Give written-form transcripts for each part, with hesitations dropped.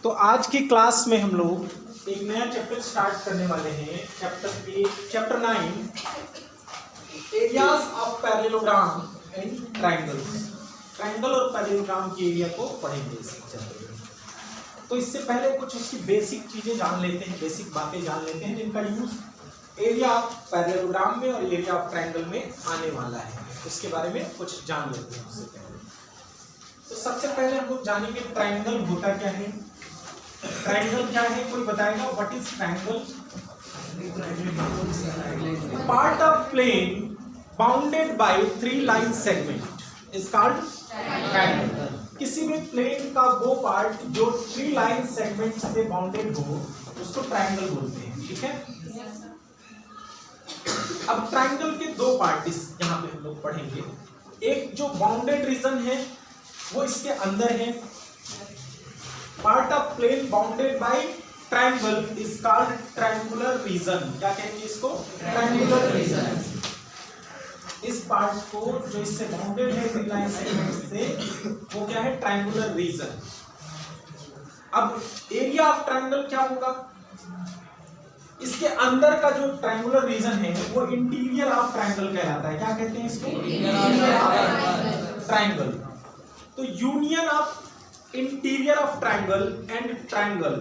तो आज की क्लास में हम लोग एक नया चैप्टर स्टार्ट करने वाले हैं, chapter 9 areas of parallelogram and triangles. Triangle और पैरेललोग्राम की एरिया को पढ़ेंगे इस चैप्टर में। तो इससे पहले कुछ उसकी बेसिक चीजें जान लेते हैं, बेसिक बातें जान लेते हैं जिनका यूज एरिया ऑफ पैरेललोग्राम में और एरिया ऑफ ट्रायंगल में आने वाला है। उसके बारे में कुछ जान लेते हैं उससे पहले। तो सबसे पहले हम लोग जानेंगे ट्रायंगल होता क्या है। ट्रायंगल क्या है, कोई बताएगा what is triangle? Part of plane bounded by 3 line segment is called triangle. किसी भी प्लेन का वो पार्ट जो 3 लाइन सेगमेंट से बाउंडेड हो उसको ट्रायंगल बोलते हैं। ठीक है, अब ट्रायंगल के दो पार्ट यहाँ पे हम लोग पढ़ेंगे। एक जो बाउंडेड रीजन है वो इसके अंदर है। Part of plane bounded by triangle is called triangular region. क्या कहेंगे इसको? Triangular reason. इस पार्ट को जो इससे बाउंडेड है 3 लाइन सेगमेंट से, वो क्या है? Triangular region. अब एरिया ऑफ ट्रायंगल क्या होगा? इसके अंदर का जो ट्रायंगुलर रीजन है वो इंटीरियर ऑफ ट्रायंगल कहलाता है। क्या कहते हैं इसको? Interior of triangle. तो union of interior of triangle and triangle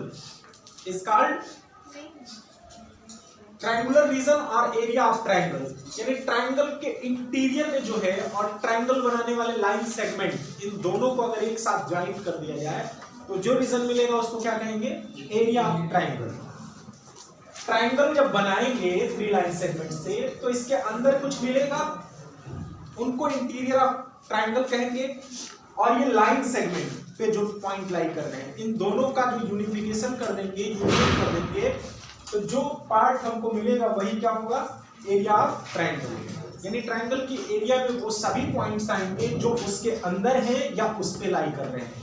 is called triangular region और एरिया ऑफ ट्रायंगल। यानी ट्रायंगल के इंटीरियर में जो है और ट्रायंगल बनाने वाले लाइन सेगमेंट, इन दोनों को अगर एक साथ ज्वाइन कर दिया जाए तो जो रीजन मिलेगा उसको क्या कहेंगे? Area of triangle. ट्रायंगल जब बनाएंगे 3 लाइन सेगमेंट से तो इसके अंदर कुछ मिलेगा, उनको इंटीरियर ऑफ ट्रायंगल कहेंगे। और ये लाइन सेगमेंट पे जो पॉइंट लाई कर रहे हैं, इन दोनों का जो यूनिफिकेशन कर देंगे, यूनियन कर देंगे, तो जो पार्ट हमको मिलेगा वही क्या होगा? Area of triangle. यानी ट्रायंगल की एरिया में वो सभी पॉइंट्स आएंगे जो उसके अंदर हैं या उस पे लाई कर रहे हैं।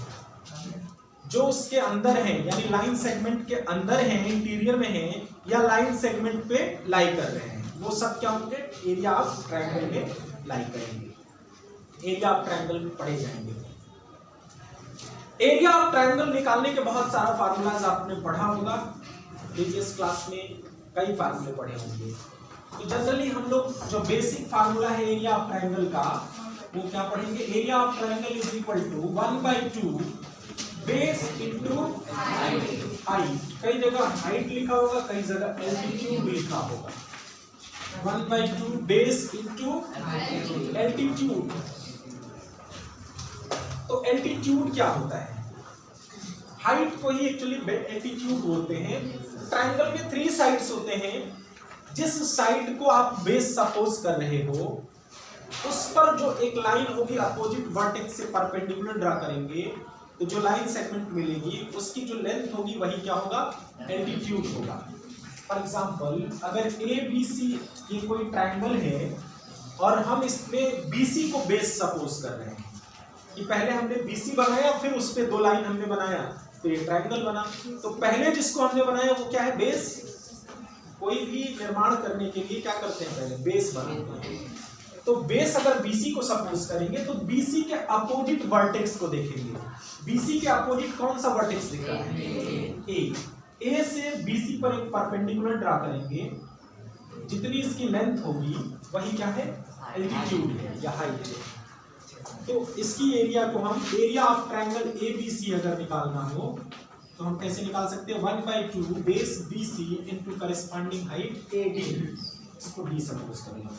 जो उसके अंदर हैं यानी लाइन सेगमेंट के अंदर हैं, इंटीरियर में हैं, या लाइन सेगमेंट पे लाई कर रहे हैं, वो सब क्या होंगे? एरिया ऑफ ट्रायंगल में लाई करेंगे, एरिया ऑफ ट्रायंगल में पढ़े जाएंगे। एरिया ऑफ ट्रायंगल निकालने के बहुत सारा फार्मूलाज आपने पढ़ा होगा, प्रीवियस क्लास में कई फार्मूले पढ़े होंगे। तो जनरली हम लोग जो बेसिक फार्मूला है एरिया ऑफ ट्रायंगल का, वो क्या पढ़ेंगे? Area of triangle is equal to 1/2 base into height. कई जगह हाइट लिखा होगा, कई जगह एल्टीट्यूड लिखा होगा। 1/2 बेस इंटू एल्टीट्यूड। तो एल्टीट्यूड क्या होता है? हाइट को ही एक्चुअली एल्टीट्यूड बोलते हैं। ट्रायंगल में 3 साइड्स होते हैं। जिस साइड को आप बेस सपोज कर रहे हो उस पर जो एक लाइन होगी अपोजिट वर्टेक्स से परपेंडिकुलर ड्रा करेंगे, तो जो लाइन सेगमेंट मिलेगी उसकी जो लेंथ होगी वही क्या होगा? एल्टीट्यूड होगा। फॉर एग्जांपल अगर ABC ये कोई ट्रायंगल है और हम इसमें BC को बेस सपोज कर रहे हैं कि पहले हमने BC बनाया फिर उस पे 2 लाइन हमने बनाया तो ये ट्रायंगल बना। तो पहले जिसको हमने बनाया वो क्या है? बेस। कोई भी निर्माण करने के लिए क्या करते हैं? पहले बेस बनाते हैं। तो बेस अगर BC को सपोज करेंगे तो BC के अपोजिट वर्टेक्स को देखेंगे। BC के अपोजिट कौन सा वर्टेक्स दिख रहा है? A से BC पर एक परपेंडिकुलर ड्रा करेंगे, जितनी इसकी लेंथ होगी वही क्या है? एल्टीट्यूड है या हाइट है। तो इसकी एरिया को हम एरिया ऑफ ट्रायंगल ABC अगर निकालना हो तो हम कैसे निकाल सकते हैं? 1/2 base BC into corresponding height AD। इसको D सपोज करेंगे।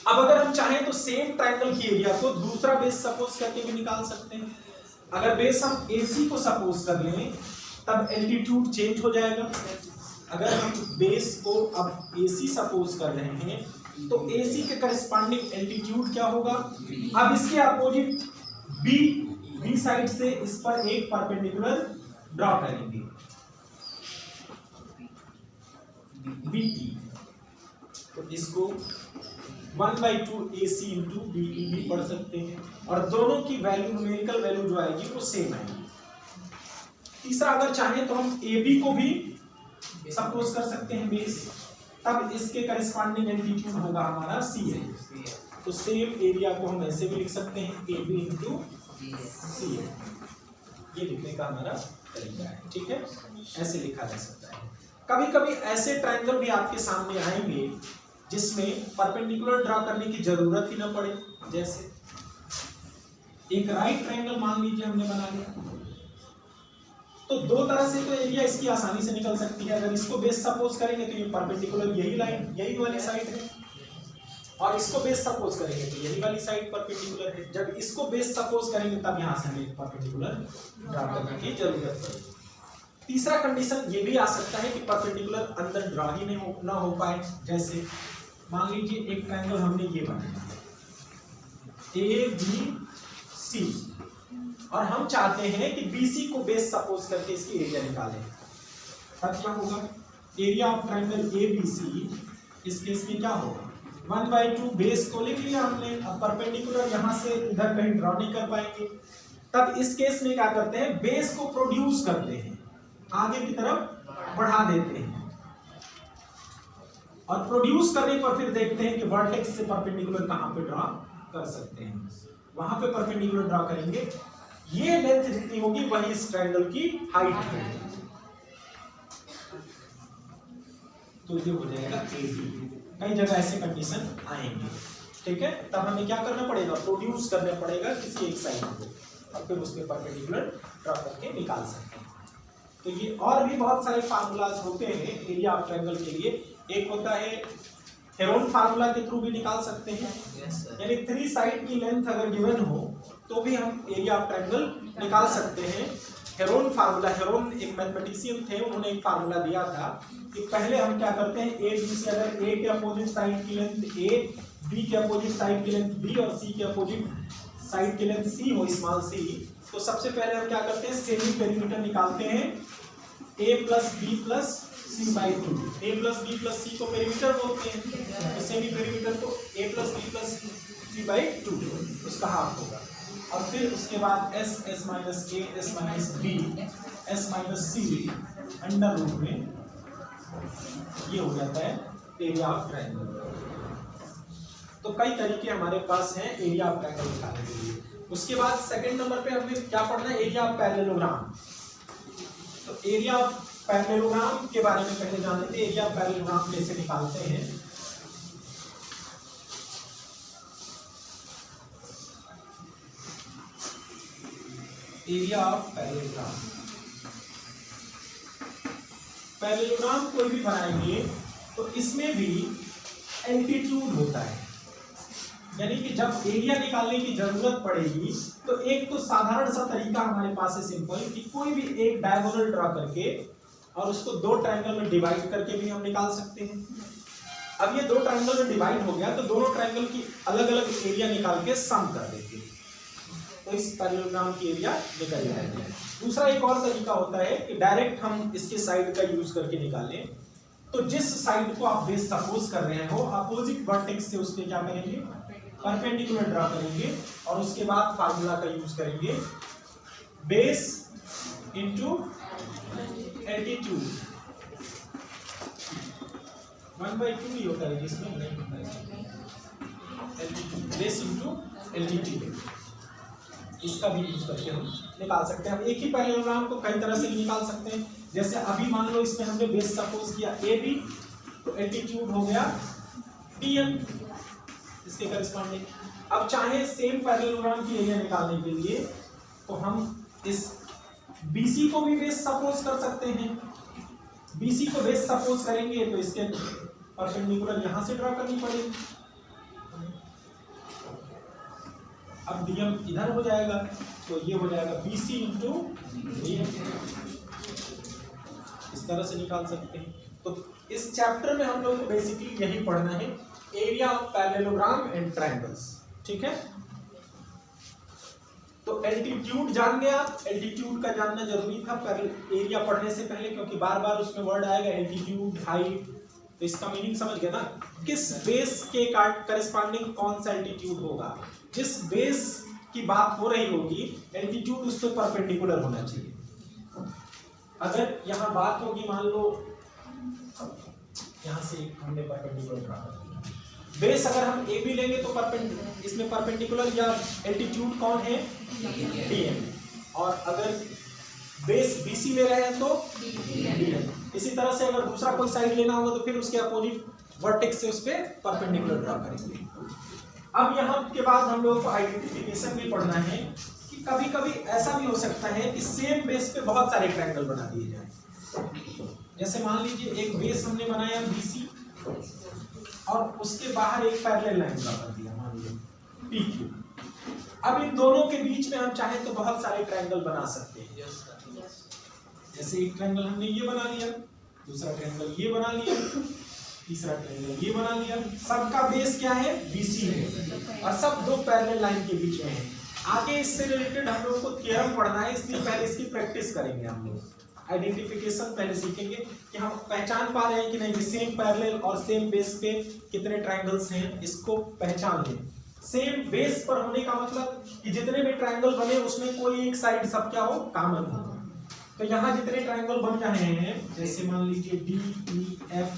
अब अगर हम चाहें तो सेम ट्रायंगल की एरिया को दूसरा बेस सपोज करके भी निकाल सकते हैं। अगर बेस हम AC को सपोज कर लें तब एल्टीट्यूड चेंज हो जाएगा। अगर हम बेस को अब AC सपोज कर रहे हैं तो AC के करस्पॉन्डिंग एल्टीट्यूड क्या होगा? अब इसके अपोजिट B साइड से इस पर एक परपेंडिकुलर ड्रॉ करेंगे BE। तो इसको 1/2 AC इंटू BE भी पढ़ सकते हैं और दोनों की वैल्यू, न्यूमेरिकल वैल्यू जो आएगी वो सेम आएगी। तीसरा अगर चाहें तो हम AB को भी सपोज कर सकते हैं बेस, तब इसके करस्पॉन्डिंग एल्टीट्यूड होगा हमारा CA। तो सेम एरिया को हम ऐसे भी लिख सकते हैं AB इंटू CA। ये लिखने का हमारा तरीका है, ठीक है, ऐसे लिखा जा सकता है। कभी कभी ऐसे ट्रायंगल भी आपके सामने आएंगे जिसमें परपेंडिकुलर ड्रा करने की जरूरत ही ना पड़े। जैसे एक राइट ट्रायंगल मान लीजिए हमने बना लिया, तो दो तरह से तो एरिया इसकी आसानी से निकल सकती है। अगर इसको बेस सपोज करेंगे तो ये परपेंडिकुलर यही लाइन यही वाली साइड है, और इसको बेस सपोज करेंगे तो यही वाली साइड परपेंडिकुलर है। जब इसको बेस सपोज करेंगे तब यहाँ से हमें परपेंडिकुलर ड्रा करने की जरूरत पड़ेगी। तीसरा कंडीशन ये भी आ सकता है कि परपेंडिकुलर अंदर ड्रा ही ना हो पाए। जैसे मान लीजिए एक ट्रायंगल हमने ये बनाया ABC, और हम चाहते हैं कि BC को बेस सपोज करके इसकी एरिया निकालें। तब क्या होगा, एरिया ऑफ ट्रायंगल ABC इस केस में क्या होगा, 1/2 बेस को लिख लिया हमने। अब परपेंडिकुलर यहाँ से इधर कहीं ड्रॉ नहीं कर पाएंगे, तब इस केस में क्या करते हैं, बेस को प्रोड्यूस करते हैं, आगे की तरफ बढ़ा देते हैं, और प्रोड्यूस करने पर फिर देखते हैं कि वर्टेक्स से परपेंडिकुलर कहां पे ड्रॉ कर सकते हैं, वहां पे परपेंडिकुलर ड्रॉ करेंगे। ये लेंथ जितनी होगी वही इस ट्रायंगल की हाइट है, तो ये हो जाएगा AB। कई जगह ऐसे कंडीशन आएंगे, ठीक है, तब हमें क्या करना पड़ेगा, प्रोड्यूस करना पड़ेगा किसी एक साइड को, और फिर उस पे परपेंडिकुलर ड्रॉ करके निकाल सकते हैं। तो ये और भी बहुत सारे फार्मूलाज होते हैं एरिया ऑफ ट्रायंगल के लिए। एक होता है हेरोन फार्मूला के थ्रू भी निकाल सकते हैं, यानी 3 साइड की लेंथ अगर गिवन हो तो भी हम एरिया ऑफ ट्रायंगल निकाल सकते हैं। हेरोन फार्मूला, हेरोन एक मैथमेटिशियन थे, उन्होंने एक फार्मूला दिया था कि पहले हम क्या करते हैं, ए बी से अगर ए के अपोजिट साइड की लेंथ A, B के अपोजिट साइड की लेंथ B और C के अपोजिट साइड की लेंथ C हो, स्मॉल c, तो सबसे पहले हम क्या करते हैं, सेमी पेरीमीटर निकालते हैं A plus B plus C/2। A plus B plus C को पेरीमीटर बोलते हैं, तो सेमी पेरीमीटर को A plus B plus C/2 उसका हाफ होगा। और फिर उसके बाद S, S minus A, S minus B, S minus C under root में ये हो जाता है एरिया ऑफ ट्रायंगल। तो कई तरीके हमारे पास हैं एरिया ऑफ ट्रायंगल निकालने के लिए। उसके बाद सेकंड नंबर पे हमें क्या पढ़ना है, एरिया ऑफ पैरेललोग्राम। तो एरिया ऑफ पैरेललोग्राम के बारे में पहले जान लेते हैं। एरिया ऑफ पैरेललोग्राम कैसे निकालते हैं। एरिया ऑफ पैरेललोग्राम, पैरेललोग्राम कोई भी बनाएंगे तो इसमें भी एल्टीट्यूड होता है, यानी कि जब एरिया निकालने की जरूरत पड़ेगी तो एक तो साधारण सा तरीका हमारे पास है सिंपल, कि कोई भी एक डायगोनल ड्रा करके और उसको 2 ट्रायंगल में डिवाइड करके भी हम निकाल सकते हैं। अब ये 2 ट्रायंगल में डिवाइड हो गया तो दोनों ट्रायंगल की अलग अलग एरिया निकाल के सम कर देते हैं, तो इस पैरेललोग्राम की एरिया निकल जाएगी। दूसरा एक और तरीका होता है कि डायरेक्ट हम इसके साइड का यूज करके निकालें। तो जिस साइड को आप बेस सपोज कर रहे हो, अपोजिट वर्टेक्स से उसके क्या करेंगे, परपेंडिकुलर ड्रा करेंगे, और उसके बाद फार्मूला का यूज करेंगे, बेस इनटू एल्टीट्यूड। 1/2 ही होता है, जिसमें नहीं होता है एल्टीट्यूड, बेस इनटू एल्टीट्यूड। इसका भी यूज करके हम निकाल सकते हैं। हम एक ही पैरेललोग्राम को कई तरह से निकाल सकते हैं। जैसे अभी मान लो इसमें हमने बेस सपोज किया AB, तो एल्टीट्यूड हो गया DM इसके करस्पॉन्डिंग। अब चाहे सेम पैरेललोग्राम की एरिया निकालने के लिए तो हम इस BC को भी बेस सपोज कर सकते हैं। BC को बेस सपोज करेंगे तो इसके परपेंडिकुलर यहां से ड्रा करनी पड़ेगी। अब DM इधर हो जाएगा, तो ये हो जाएगा BC इंटू DM, इस तरह से निकाल सकते हैं। तो इस चैप्टर में हम लोग को बेसिकली यही पढ़ना है, area of parallelogram and triangles, ठीक है। तो एल्टीट्यूड जान गए आप, एल्टीट्यूड का जानना जरूरी था एरिया पढ़ने से पहले, क्योंकि बार बार उसमें वर्ड आएगा एल्टीट्यूड, हाइट, तो इसका मीनिंग समझ गए ना, किस बेस के करस्पॉन्डिंग कौन सा एल्टीट्यूड होगा। जिस बेस की बात हो रही होगी एल्टीट्यूड उस पर परपेंडिकुलर होना चाहिए। अगर यहाँ बात होगी, मान लो यहाँ से हमने परपेंडिकुलर ड्रा कर दिया, बेस अगर हम AB लेंगे तो इसमें परपेंडिकुलर या एल्टीट्यूड कौन है, DM, और अगर बेस BC ले रहे हैं तो D। इसी तरह से अगर दूसरा कोई साइड लेना होगा तो फिर उसके अपोजिट वर्टेक्स से उस पे परपेंडिकुलर ड्रा करेंगे। अब यहाँ के बाद हम लोगों को आइडेंटिफिकेशन भी पढ़ना है कि कभी कभी ऐसा भी हो सकता है कि सेम बेस पे बहुत सारे ट्रायंगल बना दिए जाए। जैसे मान लीजिए एक बेस हमने बनाया BC और उसके बाहर एक पैरेलल लाइन ड्रा कर दिया, मान लीजिए PQ। अब इन दोनों के बीच में हम चाहें तो बहुत सारे ट्रायंगल बना सकते हैं। जैसे एक ट्रायंगल हमने ये बना लिया, दूसरा ट्रायंगल ये बना लिया, तीसरा ट्रायंगल ये बना लिया। सबका बेस क्या है? BC है और सब दो पैरेलल लाइन के बीच में है। आगे इससे रिलेटेड हम लोग को थ्योरम पढ़ना है, इसलिए पहले इसकी प्रैक्टिस करेंगे। हम लोग आइडेंटिफिकेशन पहले सीखेंगे कि हम पहचान पा रहे हैं कि नहीं, सेम पैरेलल और सेम बेस पे कितने ट्रायंगल्स हैं, इसको पहचान लें। सेम बेस पर होने का मतलब कि जितने भी ट्रायंगल बने उसमें कोई एक साइड सब क्या हो, कॉमन हो। तो यहाँ जितने ट्रायंगल बन रहे हैं, जैसे मान लीजिए DEF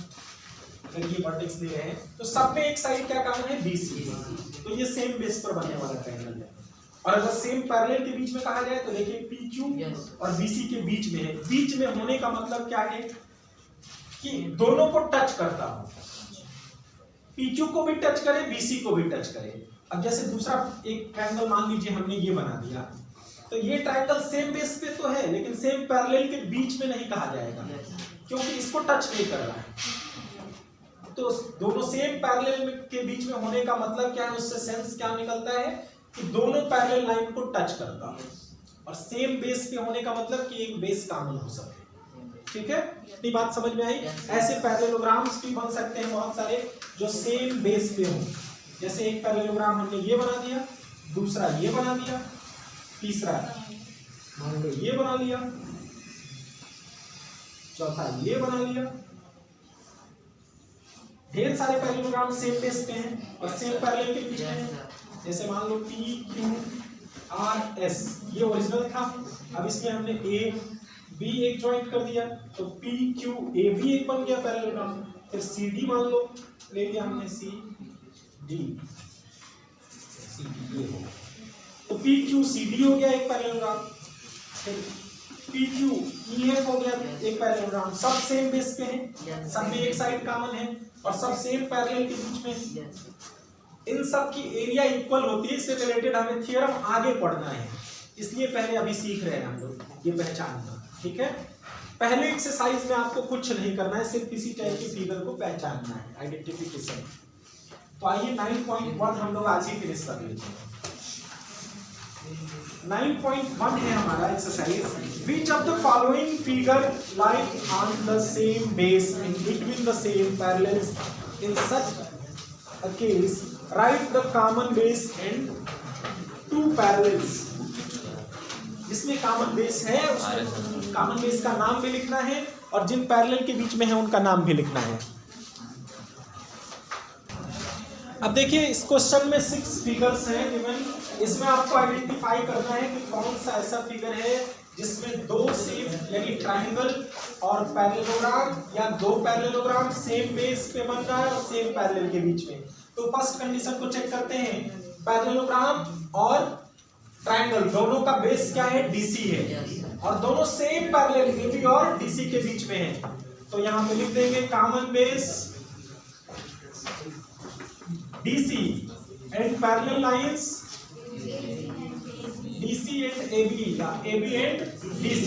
ये वर्टेक्स ले रहे हैं, तो सब में एक साइड क्या कॉमन है? BC। तो ये सेम बेस पर बनने वाला ट्रायंगल है। और अगर सेम पैरेलल के बीच में कहा जाए तो देखिए PQ और BC के बीच में है। बीच में होने का मतलब क्या है कि दोनों को टच करता हो, PQ को भी टच करे, BC को भी टच करे। अब जैसे दूसरा एक ट्रायंगल मान लीजिए हमने ये बना दिया, तो ये ट्रायंगल सेम बेस पे तो है लेकिन सेम पैरेलल के बीच में नहीं कहा जाएगा क्योंकि इसको टच नहीं कर रहा है। तो दोनों सेम पैरेलल के बीच में होने का मतलब क्या है, उससे सेंस क्या निकलता है कि दोनों पैरेलल लाइन को टच करता है। और सेम बेस पे होने का मतलब कि एक बेस कॉमन हो सके। ठीक है, इतनी बात समझ में आई? ऐसे पैरेललोग्राम्स भी बन सकते हैं बहुत सारे जो सेम बेस पे हो। जैसे एक पैरेललोग्राम हमने ये बना दिया, दूसरा ये बना दिया, तीसरा मान लो ये बना लिया, चौथा ये बना लिया। ढेर सारे पैरेललोग्राम सेम बेस पे हैं और सेम पैरेलल के बीच में हैं। जैसे मान लो PQRS ये ओरिजिनल था, अब इसमें हमने AB एक ज्वाइंट कर दिया तो PQAB एक बन गया पैरेललोग्राम। फिर CD मान लो ले लिया हमने CD ये हो तो PQCD हो गया एक पैरेललोग्राम। फिर PQEF हो गया एक पैरेललोग्राम। सब सेम बेस पे हैं, सब में एक साइड कॉमन है और सब सेम पैरेलल के बीच में। इन सब की एरिया इक्वल होती है। इससे रिलेटेड हमें थ्योरम आगे पढ़ना है, इसलिए पहले अभी सीख रहे हैं हम लोग ये पहचानना। ठीक है, पहले एक्सरसाइज में आपको कुछ नहीं करना है, सिर्फ किसी टाइप की फिगर को पहचानना है, आइडेंटिफिकेशन। तो आइए 9.1 हम लोग आज ही फिनिश कर लेते हैं। 9.1 है हमारा exercise. Which of the following figure lie on the same base in between the same parallels? In such a case, write the common base and two parallels. जिसमें कॉमन बेस है उसमें कॉमन बेस का नाम भी लिखना है और जिन parallel के बीच में है उनका नाम भी लिखना है। अब देखिए इस क्वेश्चन में 6 फिगर्स हैं गिवन। इसमें आपको आइडेंटिफाई करना है कि कौन सा ऐसा फिगर है जिसमें दो सेम यानी ट्रायंगल और पैरेललोग्राम या दो पैरेललोग्राम सेम बेस पे बन रहा है और सेम पैरेलल के बीच में। तो फर्स्ट कंडीशन को चेक करते हैं, पैरेललोग्राम और ट्रायंगल दोनों का बेस क्या है? DC है और दोनों सेम पैरेलल AB और DC के बीच में है। तो यहाँ पे लिख देंगे common base DC and parallel lines DC and AB या AB एंड DC।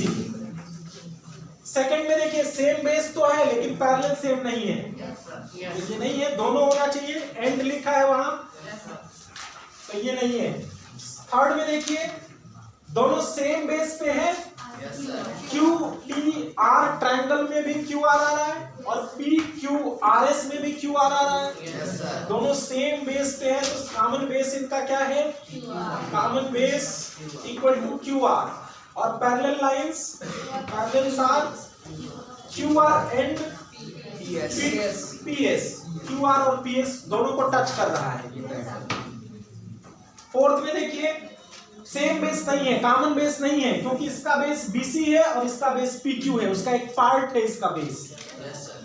सेकंड में देखिए सेम बेस तो है लेकिन पैरेलल सेम नहीं है, ये नहीं है, दोनों होना चाहिए। एंड लिखा है वहां तो ये नहीं है। थर्ड में देखिए दोनों सेम बेस पे है, QTR ट्रायंगल में भी QR आ रहा है और PQRS में भी QR आ रहा है। दोनों सेम बेस पे है तो कॉमन बेस इनका क्या है? Common base equal to QR। और parallel lines parallels are QR and PS। QR और PS दोनों को टच कर रहा है। फोर्थ में देखिए सेम बेस नहीं है, कॉमन बेस नहीं है क्योंकि इसका बेस BC है और इसका बेस PQ है, उसका एक पार्ट है इसका बेस,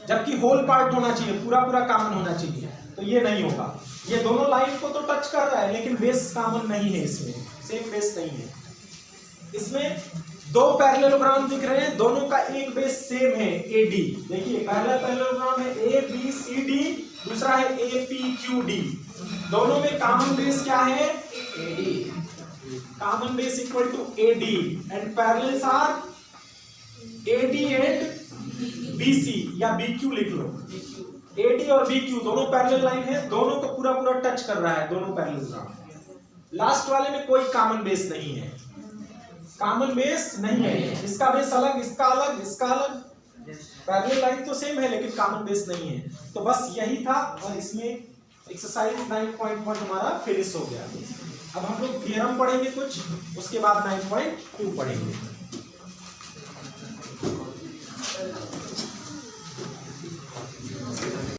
जबकि होल पार्ट होना चाहिए, पूरा पूरा कॉमन होना चाहिए। तो ये नहीं होगा। ये दोनों लाइन को तो टच कर रहा है लेकिन बेस कॉमन नहीं है, इसमें सेम बेस नहीं है। इसमें दो पैरेललोग्राम दिख रहे हैं, दोनों का एक बेस सेम है एडी। देखिए पहला पैरेललोग्राम है ए बी सी डी, दूसरा है ए पी क्यू डी। दोनों में कॉमन बेस क्या है? AD. Common base equal to AD and parallels are AD and BC या बीक्यू लिख लो। एडी और बीक्यू दोनों पैरेलल लाइन है, दोनों को पूरा पूरा टच कर रहा है, दोनों पैरेललोग्राम। लास्ट वाले में कोई कॉमन बेस नहीं है, कॉमन बेस नहीं है, इसका बेस अलग, इसका अलग, इसका अलग। पैरेलल लाइन तो सेम है लेकिन कॉमन बेस नहीं है। तो बस यही था और इसमें एक्सरसाइज 9.1 हमारा फिनिश हो गया। अब हम लोग थ्योरम पढ़ेंगे कुछ, उसके बाद 9.2 पढ़ेंगे।